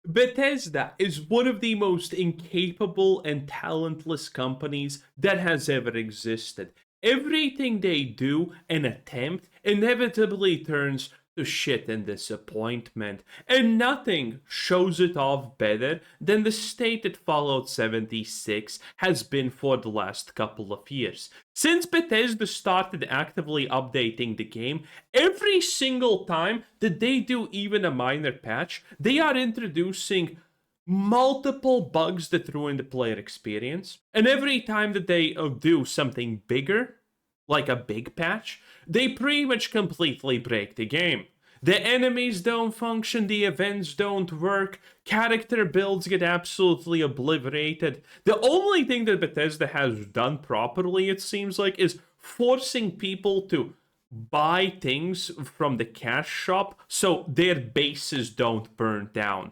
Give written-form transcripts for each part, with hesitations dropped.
Bethesda is one of the most incapable and talentless companies that has ever existed. Everything they do and attempt inevitably turns to shit and disappointment, and nothing shows it off better than the state that Fallout 76 has been for the last couple of years. Since Bethesda started actively updating the game, every single time that they do even a minor patch, they are introducing multiple bugs that ruin the player experience. And every time that they do something bigger, like a big patch, they pretty much completely break the game. The enemies don't function, the events don't work, character builds get absolutely obliterated. The only thing that Bethesda has done properly, it seems like, is forcing people to buy things from the cash shop so their bases don't burn down.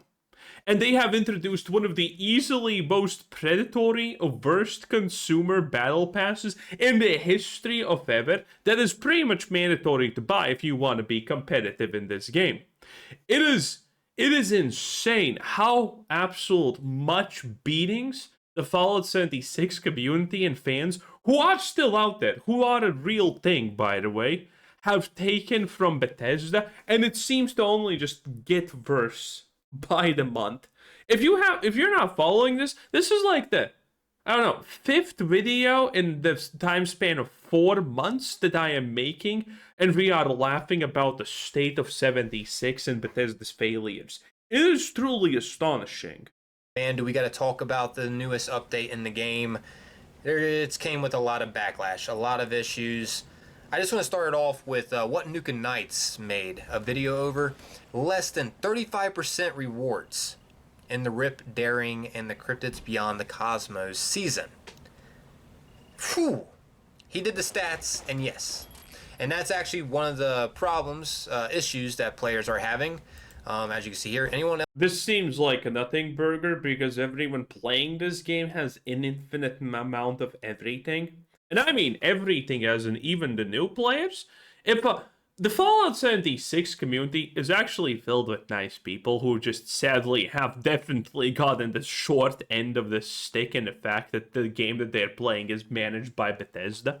And they have introduced one of the easily most predatory, worst consumer battle passes in the history of ever that is pretty much mandatory to buy if you want to be competitive in this game. It is insane how absolute much beatings the Fallout 76 community and fans, who are still out there, who are a real thing, by the way, have taken from Bethesda, and it seems to only just get worse by the month. If you're not following this is like the, I don't know, 5th video in the time span of 4 months that I am making, and we are laughing about the state of 76 and Bethesda's failures. It is truly astonishing. And we got to talk about the newest update in the game. It came with a lot of backlash, a lot of issues. I just want to start it off with what Nuka Knights made a video over. Less than 35% rewards in the Rip, Daring, and the Cryptids Beyond the Cosmos season. Phew! He did the stats, and yes. And that's actually one of the problems, issues that players are having. As you can see here, anyone else? This seems like a nothing burger because everyone playing this game has an infinite amount of everything. And I mean everything, as in even the new players. If the Fallout 76 community is actually filled with nice people who just sadly have definitely gotten the short end of the stick in the fact that the game that they're playing is managed by Bethesda.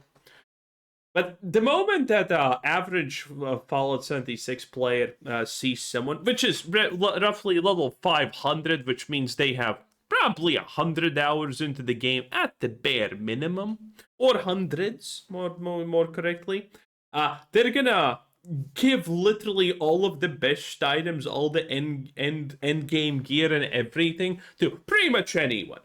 But the moment that average Fallout 76 player sees someone, which is roughly level 500, which means they have probably 100 hours into the game at the bare minimum, or hundreds, more correctly, they're gonna give literally all of the best items, all the end game gear and everything to pretty much anyone.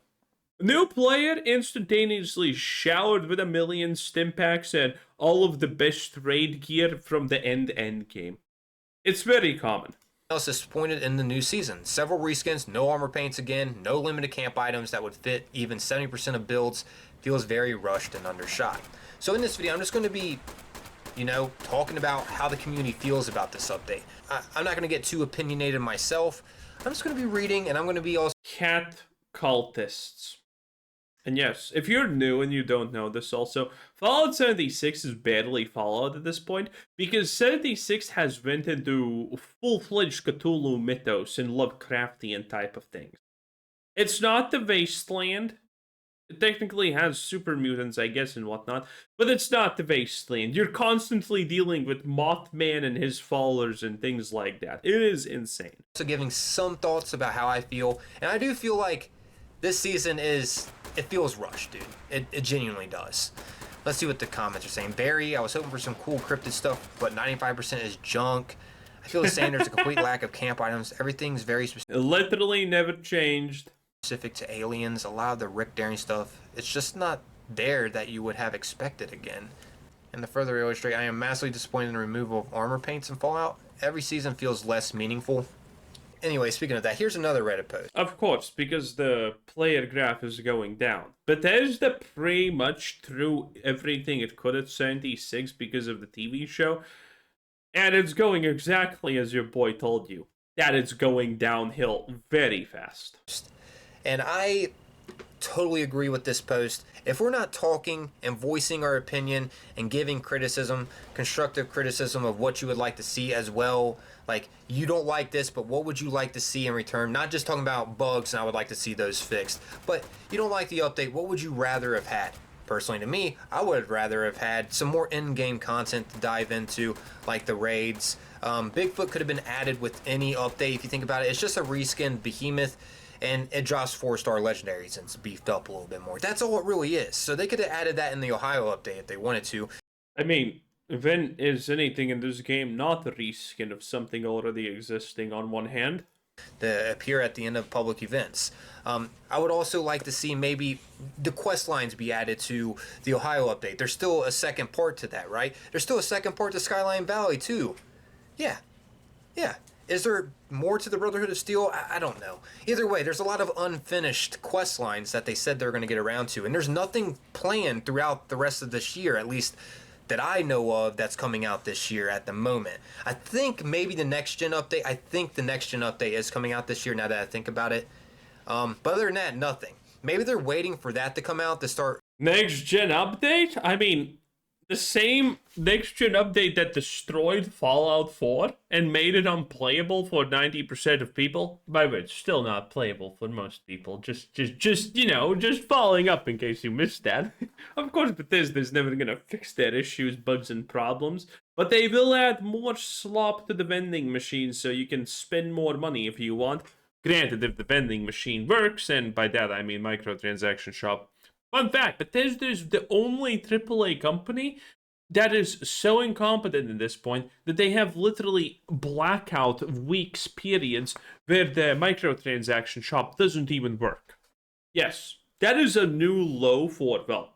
New player instantaneously showered with 1 million stim packs and all of the best raid gear from the end game. It's very common. Else disappointed in the new season. Several reskins, no armor paints again, no limited camp items that would fit even 70% of builds. Feels very rushed and undershot. So in this video, I'm just going to be, talking about how the community feels about this update. I'm not going to get too opinionated myself. I'm just going to be reading, and I'm going to be also... Cat cultists. And yes, if you're new and you don't know this also, Fallout 76 is barely Fallout at this point, because 76 has went into full-fledged Cthulhu mythos and Lovecraftian type of things. It's not the Wasteland. It technically has super mutants, I guess, and whatnot, but it's not the Wasteland. You're constantly dealing with Mothman and his followers and things like that. It is insane. So giving some thoughts about how I feel, and I do feel like this season it feels rushed, dude. It genuinely does. Let's see what the comments are saying. Barry, I was hoping for some cool cryptid stuff, but 95% is junk. I feel the same. There's a complete lack of camp items. Everything's very specific. It literally never changed. Specific to aliens. A lot of the Rick Daring stuff, it's just not there that you would have expected again. And to further illustrate, I am massively disappointed in the removal of armor paints in Fallout. Every season feels less meaningful. Anyway, speaking of that, here's another Reddit post. Of course, because the player graph is going down. Bethesda pretty much threw everything it could at 76 because of the TV show. And it's going exactly as your boy told you. That it's going downhill very fast. And I totally agree with this post. If we're not talking and voicing our opinion and giving criticism, constructive criticism of what you would like to see as well, Like, you don't like this, but what would you like to see in return? Not just talking about bugs, and I would like to see those fixed, but you don't like the update. What would you rather have had? Personally, to me, I would rather have had some more in-game content to dive into, like the raids. Bigfoot could have been added with any update. If you think about it, it's just a reskinned behemoth, and it drops 4-star legendaries and it's beefed up a little bit more. That's all it really is. So they could have added that in the Ohio update if they wanted to. I mean, when is anything in this game not a reskin of something already existing on one hand? To appear at the end of public events. I would also like to see maybe the quest lines be added to the Ohio update. There's still a second part to that, right? There's still a second part to Skyline Valley too. Yeah. Is there more to the Brotherhood of Steel? I don't know. Either way, there's a lot of unfinished quest lines that they said they're going to get around to, and there's nothing planned throughout the rest of this year, at least that I know of, that's coming out this year at the moment. I think maybe the next gen update. I think the next gen update is coming out this year. Now that I think about it, but other than that, nothing. Maybe they're waiting for that to come out to start. Next gen update? I mean, the same next gen update that destroyed Fallout 4 and made it unplayable for 90% of people. By the way, it's still not playable for most people. Just following up in case you missed that. Of course, Bethesda's never gonna fix their issues, bugs, and problems, but they will add more slop to the vending machine so you can spend more money if you want. Granted, if the vending machine works, and by that I mean microtransaction shop. Fun fact, Bethesda is the only AAA company that is so incompetent at this point that they have literally blackout weeks periods where the microtransaction shop doesn't even work. Yes, that is a new low for, well,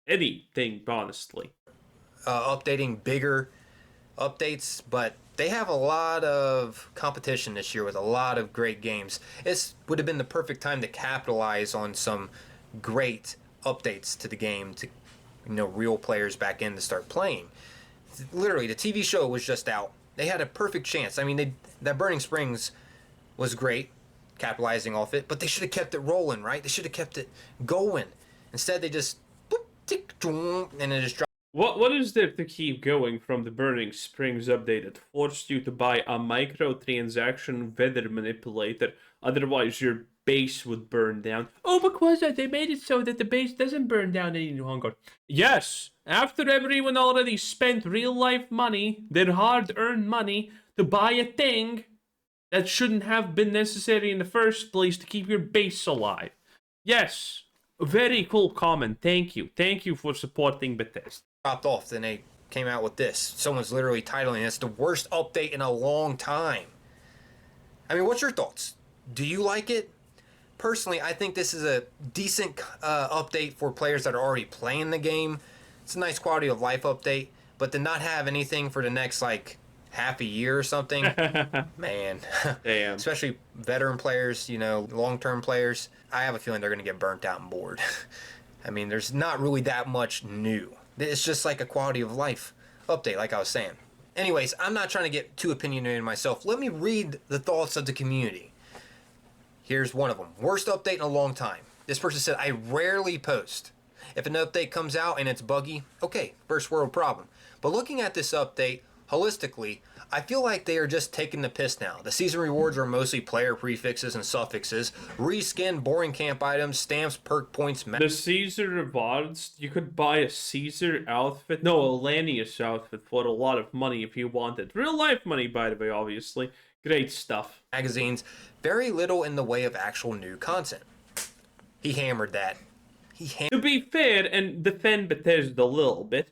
anything, honestly. Updating bigger updates, but they have a lot of competition this year with a lot of great games. This would have been the perfect time to capitalize on some great updates to the game to reel players back in to start playing. Literally, the TV show was just out. They had a perfect chance. I mean, that Burning Springs was great, capitalizing off it, but they should have kept it rolling, right? They should have kept it going. Instead, they just boop, tick, and it just dropped. What is there to keep going from the Burning Springs update that forced you to buy a microtransaction weather manipulator? Otherwise, your base would burn down. Oh, because they made it so that the base doesn't burn down any longer. Yes, after everyone already spent real-life money, their hard-earned money, to buy a thing that shouldn't have been necessary in the first place to keep your base alive. Yes, very cool comment. Thank you. Thank you for supporting Bethesda. Dropped off, then they came out with this. Someone's literally titling this the worst update in a long time. I mean, what's your thoughts? Do you like it? Personally, I think this is a decent update for players that are already playing the game. It's a nice quality of life update, but to not have anything for the next, like, half a year or something, man. Damn. Especially veteran players, long-term players. I have a feeling they're going to get burnt out and bored. I mean, there's not really that much new. It's just like a quality of life update, like I was saying. Anyways, I'm not trying to get too opinionated myself. Let me read the thoughts of the community. Here's one of them. Worst update in a long time. This person said, I rarely post. If an update comes out and it's buggy, okay, first world problem. But looking at this update holistically, I feel like they are just taking the piss now. The season rewards are mostly player prefixes and suffixes, reskin boring camp items, stamps, perk points. The Caesar rewards, you could buy a Caesar outfit, no, a Lanius outfit for a lot of money if you wanted. Real life money, by the way, obviously. Great stuff. Magazines, very little in the way of actual new content. He hammered that. To be fair and defend Bethesda a little bit,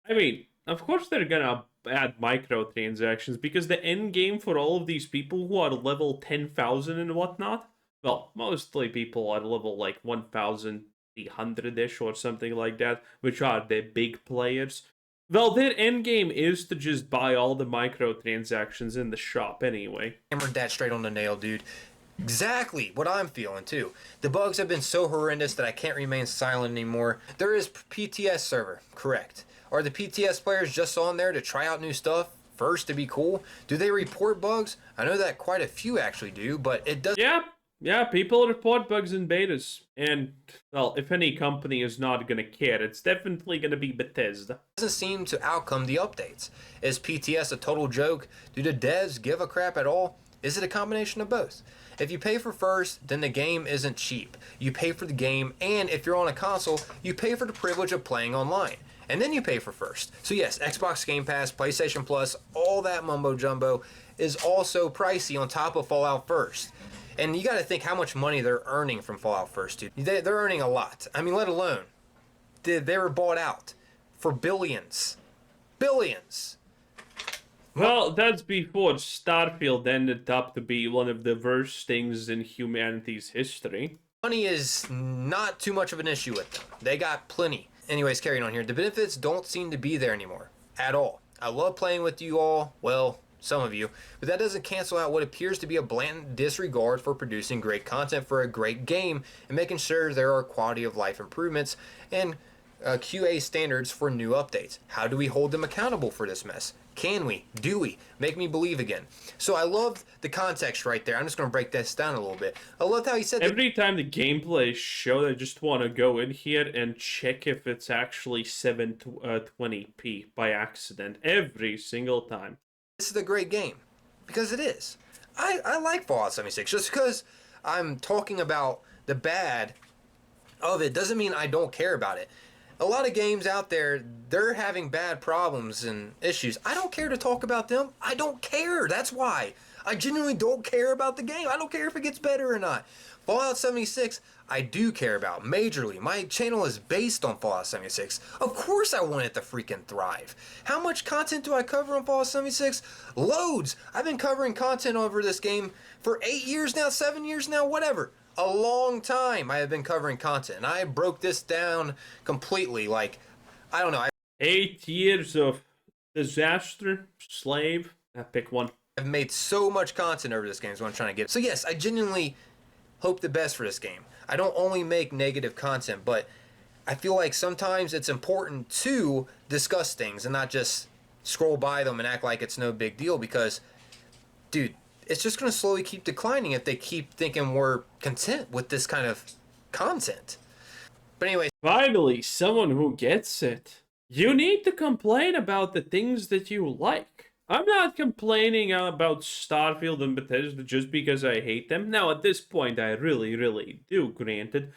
I mean, of course they're gonna add microtransactions because the end game for all of these people who are level 10,000 and whatnot, well, mostly people are level like 1,300-ish or something like that, which are the big players. Well, their end game is to just buy all the microtransactions in the shop anyway. Hammered that straight on the nail, dude. Exactly what I'm feeling too. The bugs have been so horrendous that I can't remain silent anymore. There is PTS server, correct. Are the PTS players just on there to try out new stuff first to be cool? Do they report bugs? I know that quite a few actually do, but it does. Yeah, Yeah, people report bugs in betas. And, well, if any company is not gonna care, it's definitely gonna be Bethesda. Doesn't seem to outcome the updates. Is PTS a total joke? Do the devs give a crap at all? Is it a combination of both? If you pay for first, then the game isn't cheap. You pay for the game, and if you're on a console, you pay for the privilege of playing online. And then you pay for first. So yes, Xbox Game Pass, PlayStation Plus, all that mumbo jumbo is also pricey on top of Fallout First. And you got to think how much money they're earning from Fallout First, dude. They're earning a lot. I mean, let alone they were bought out for billions. Billions. Well, that's before Starfield ended up to be one of the worst things in humanity's history. Money is not too much of an issue with them. They got plenty. Anyways, carrying on here. The benefits don't seem to be there anymore. At all. I love playing with you all. Well, some of you. But that doesn't cancel out what appears to be a blatant disregard for producing great content for a great game and making sure there are quality of life improvements and QA standards for new updates. How do we hold them accountable for this mess? Can we? Do we? Make me believe again. So I love the context right there. I'm just going to break this down a little bit. I loved how he said every time the gameplay is showed, I just want to go in here and check if it's actually 720p by accident. Every single time. This is a great game. Because it is. I like Fallout 76. Just because I'm talking about the bad of it doesn't mean I don't care about it. A lot of games out there, they're having bad problems and issues. I don't care to talk about them. I don't care. That's why. I genuinely don't care about the game. I don't care if it gets better or not. Fallout 76, I do care about majorly. My channel is based on Fallout 76. Of course I want it to freaking thrive. How much content do I cover on Fallout 76? Loads. I've been covering content over this game for 8 years now, 7 years now, whatever. A long time I have been covering content, and I broke this down completely. Like, I don't know. 8 years of disaster, slave. Pick one. I've made so much content over this game is what I'm trying to get. So yes, I genuinely hope the best for this game. I don't only make negative content, but I feel like sometimes it's important to discuss things and not just scroll by them and act like it's no big deal because, dude, it's just going to slowly keep declining if they keep thinking we're content with this kind of content. But anyway. Finally, someone who gets it. You need to complain about the things that you like. I'm not complaining about Starfield and Bethesda just because I hate them. Now, at this point, I really do, granted.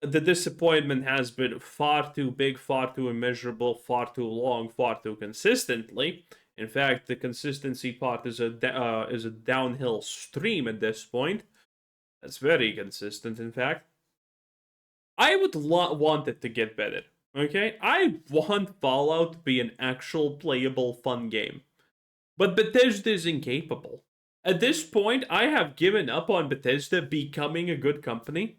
The disappointment has been far too big, far too immeasurable, far too long, far too consistently. In fact, the consistency part is a downhill stream at this point. That's very consistent, in fact. I would want it to get better, okay? I want Fallout to be an actual playable, fun game. But Bethesda is incapable. At this point, I have given up on Bethesda becoming a good company,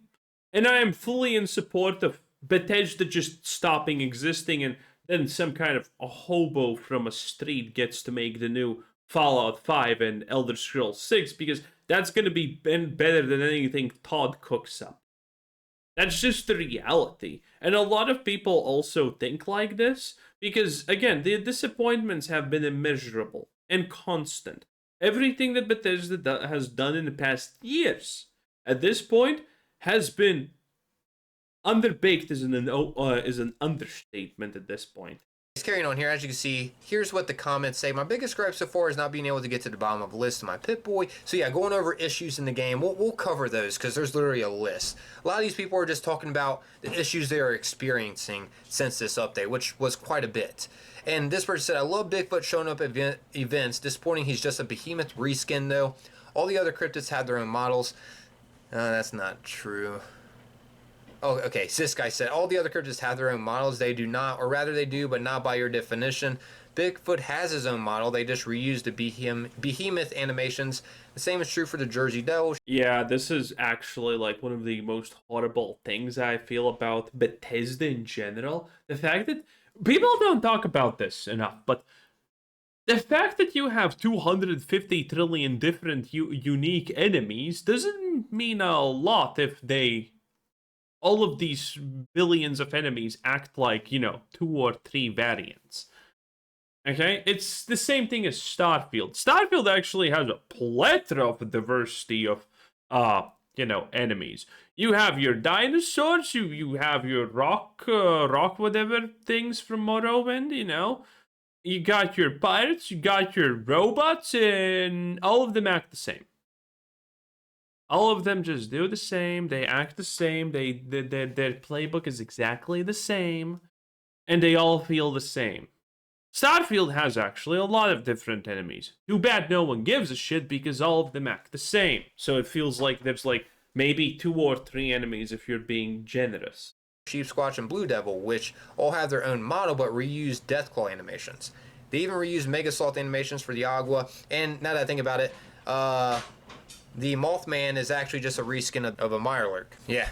and I am fully in support of Bethesda just stopping existing and then some kind of a hobo from a street gets to make the new Fallout 5 and Elder Scrolls 6 because that's going to be better than anything Todd cooks up. That's just the reality. And a lot of people also think like this because, again, the disappointments have been immeasurable and constant. Everything that Bethesda has done in the past years, at this point, has been underbaked is an understatement at this point. Carrying on here, as you can see, here's what the comments say. My biggest gripe so far is not being able to get to the bottom of the list of my Pip-Boy. So yeah, going over issues in the game, we'll cover those because there's literally a list. A lot of these people are just talking about the issues they are experiencing since this update, which was quite a bit. And this person said, I love Bigfoot showing up at events. Disappointing he's just a behemoth reskin though. All the other cryptids have their own models. That's not true. Oh, okay. So this guy said, all the other cryptids have their own models. They do not, or rather they do, but not by your definition. Bigfoot has his own model. They just reused the behemoth animations. The same is true for the Jersey Devil. Yeah, this is actually like one of the most horrible things I feel about Bethesda in general. The fact that people don't talk about this enough, but the fact that you have 250 trillion different unique enemies doesn't mean a lot if all of these billions of enemies act like, 2 or 3 variants. Okay? It's the same thing as Starfield. Starfield actually has a plethora of diversity of enemies. You have your dinosaurs, you have your rock whatever things from Morrowind, You got your pirates, you got your robots, and all of them act the same. All of them just do the same. They act the same. Their playbook is exactly the same, and they all feel the same. Starfield has actually a lot of different enemies. Too bad no one gives a shit because all of them act the same. So it feels like there's maybe 2 or 3 enemies if you're being generous. Sheep Squatch and Blue Devil, which all have their own model but reuse Deathclaw animations. They even reuse Mega Salt animations for the Agua, and now that I think about it, the Mothman is actually just a reskin of a Mirelurk. Yeah.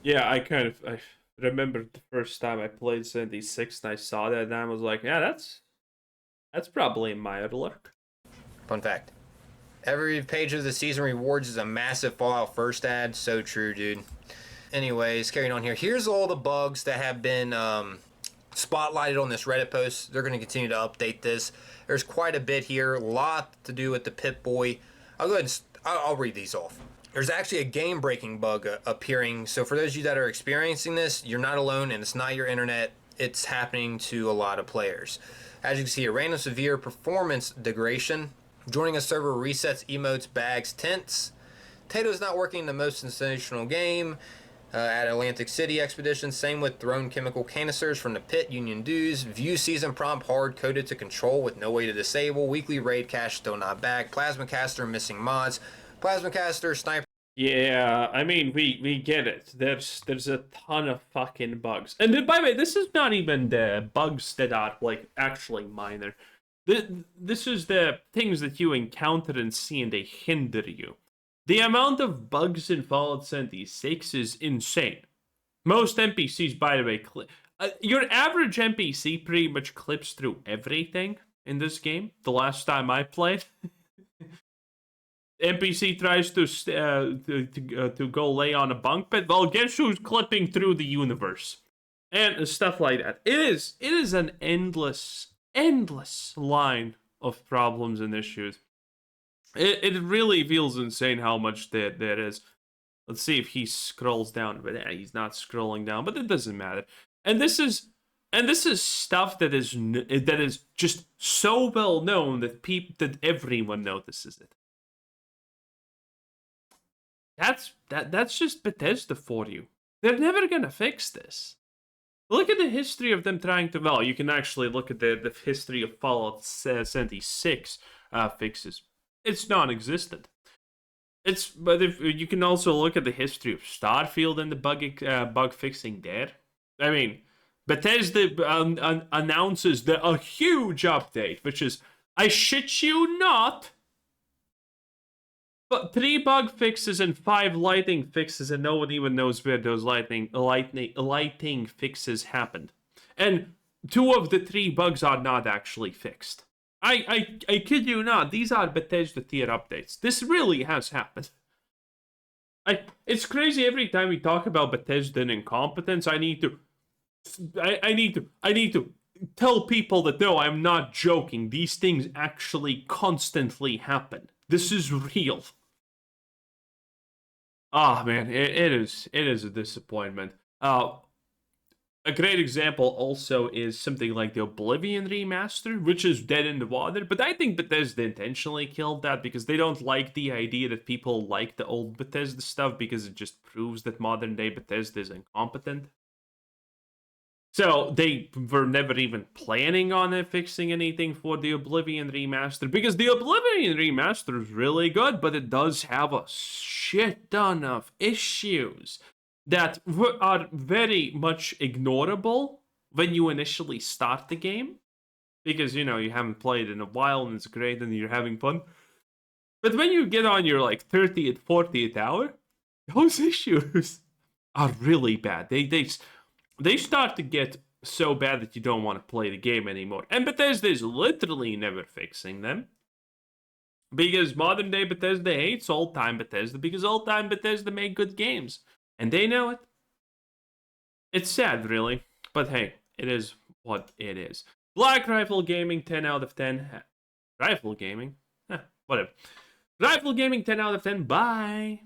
Yeah, I remember the first time I played 76 and I saw that and I was like, yeah, that's probably a Mirelurk. Fun fact. Every page of the season rewards is a massive Fallout First ad. So true, dude. Anyways, carrying on here. Here's all the bugs that have been spotlighted on this Reddit post. They're going to continue to update this. There's quite a bit here. A lot to do with the Pip-Boy. I'll go ahead and I'll read these off. There's actually a game-breaking bug appearing. So for those of you that are experiencing this, you're not alone and it's not your internet. It's happening to a lot of players. As you can see, a random severe performance degradation. Joining a server resets emotes, bags, tents. Tato's not working in the most sensational game. At Atlantic City Expedition, same with thrown chemical canisters from the pit, Union Dues, view season prompt hard coded to control with no way to disable, weekly raid cache still not back, plasma caster missing mods, plasma caster sniper. Yeah, I mean we get it. There's a ton of fucking bugs, and then, by the way, this is not even the bugs that are actually minor. This is the things that you encounter and see and they hinder you. The amount of bugs in Fallout 76 is insane. Most NPCs, by the way, your average NPC pretty much clips through everything in this game. The last time I played, NPC tries to go lay on a bunk bed. Well, guess who's clipping through the universe and stuff like that. It is an endless line of problems and issues. It really feels insane how much there is. Let's see if he scrolls down, but he's not scrolling down. But it doesn't matter. And this is stuff that is just so well known that everyone notices it. That's just Bethesda for you. They're never gonna fix this. Look at the history of them trying to. Well, you can actually look at the history of Fallout 76 fixes. It's non-existent. But if you can also look at the history of Starfield and the bug fixing there. I mean, Bethesda announces a huge update, which is, I shit you not, but 3 bug fixes and 5 lighting fixes, and no one even knows where those lighting fixes happened. And 2 of the 3 bugs are not actually fixed. I kid you not, these are Bethesda tier updates. This really has happened. It's crazy every time we talk about Bethesda and incompetence. I need to tell people that no, I'm not joking. These things actually constantly happen. This is real. Ah, man, it is a disappointment. A great example also is something like the Oblivion remaster, which is dead in the water. But I think Bethesda intentionally killed that because they don't like the idea that people like the old Bethesda stuff because it just proves that modern day Bethesda is incompetent. So they were never even planning on fixing anything for the Oblivion remaster because the Oblivion remaster is really good, but it does have a shit ton of issues that are very much ignorable when you initially start the game. Because, you haven't played in a while and it's great and you're having fun. But when you get on your 30th, 40th hour, those issues are really bad. They start to get so bad that you don't want to play the game anymore. And Bethesda is literally never fixing them. Because modern day Bethesda hates old time Bethesda because old time Bethesda made good games. And they know it. It's sad, really. But hey, it is what it is. Black Rifle Gaming, 10 out of 10. Rifle Gaming? Whatever. Rifle Gaming, 10 out of 10. Bye.